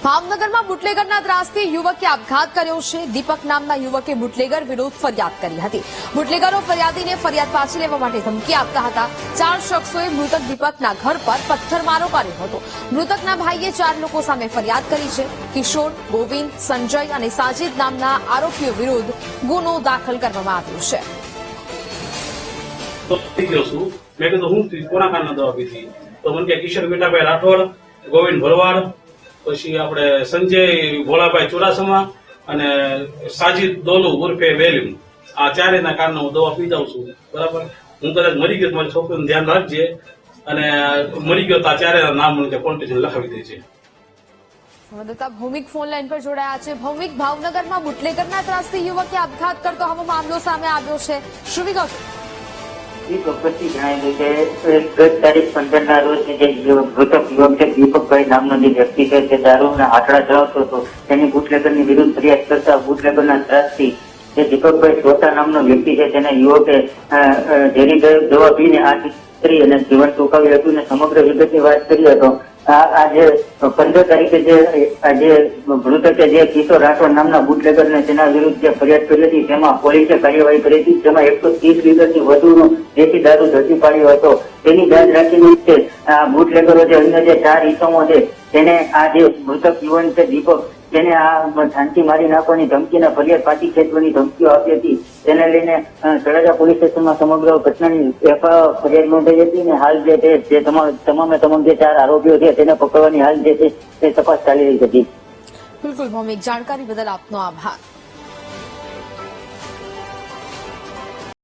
ભાવનગરમાં બુટલેગરના ત્રાસથી યુવકે આપઘાત કર્યો છે। દીપક નામના યુવકે બુટલેગર વિરુદ્ધ ફરિયાદ કરી હતી। બુટલેગરો ફરિયાદીને ફરિયાદ પાછી લેવા માટે ધમકી આપતા હતા। 4 શખ્સોએ મૃતક દીપકના ઘર પર પથ્થરમારો કર્યો હતો। મૃતકના ભાઈએ 4 લોકો સામે ફરિયાદ કરી છે। કિશોર, ગોવિંદ, સંજય અને સાજિદ નામના આરોપીઓ વિરુદ્ધ ગુનો દાખલ કરવામાં આવ્યો છે। मैं कहूँ हूँ कोना खाना दवा पीती तो मन के किशोर मीठाभाई राठौड़, गोविंद भरवाड़, पछी आपणे संजय भोलाभाई चुरासमा अने साजिद दोलू उर्फे बेलीम आ चारेना कारण हूँ दवा पीता छूं। बराबर हूँ कदाच मरी गयो मारी छोकरीने ध्यान राखजे अने मरी गयो तो आ चारेना नाम મને પોલીસ સ્ટેશન લખાવી દેજે। સંવાદદાતા ભૌમિક ફોન લાઈન પર જોડાયા છે। ભૌમિક, ભાવનગરમાં બુટલેગરના ત્રાસથી યુવકે આપઘાત કરતો હવે મામલો સામે આવ્યો છે, શું વિગતો? ચોક્કસથી જણાવ્યું છે ગત તારીખ 15 રોજ જે મૃતક યુવક છે દીપકભાઈ નામનો જે વ્યક્તિ છે તે દારૂના આંકડા ચલાવતો હતો। તેની બુટલેગરની વિરુદ્ધ ફરિયાદ કરતા બુટલેગરના ત્રાસથી જે દીપકભાઈ ચોટા નામનો વ્યક્તિ છે તેને યુવકે ઝેરી દવા પીને આત્મહત્યા અને જીવન ટૂંકાવ્યું હતું અને સમગ્ર વિગતની વાત કરી હતો। આજે 15 તારીખે જે મૃતકે જે કિશોર રાઠોડ નામના બુટલેગરને તેના વિરુદ્ધ જે ફરિયાદ કરી હતી તેમાં પોલીસે કાર્યવાહી કરી હતી। જેમાં 130 લીટરથી વધુનો દેશી દારૂ ઝડપી પાડ્યો હતો। તેની દાદ રાખીને આ બુટલેગરો જે અન્ય જે 4 ઇસમો છે તેને આ જે મૃતક યુવાન છે દીપક તેને આ ઝાંકી મારી નાખવાની ધમકીને ફરિયાદ પાછી ખેંચવાની ધમકીઓ આપી હતી। તેને લઈને તળાજા પોલીસ સ્ટેશનમાં સમગ્ર ઘટનાની ફરિયાદ નોંધાઈ હતી અને હાલ જે છે તમામે તમામ જે 4 આરોપીઓ છે તેને પકડવાની હાલ જે છે તે તપાસ ચાલી રહી હતી। બિલકુલ ભૌમિક, જાણકારી બદલ આપનો આભાર।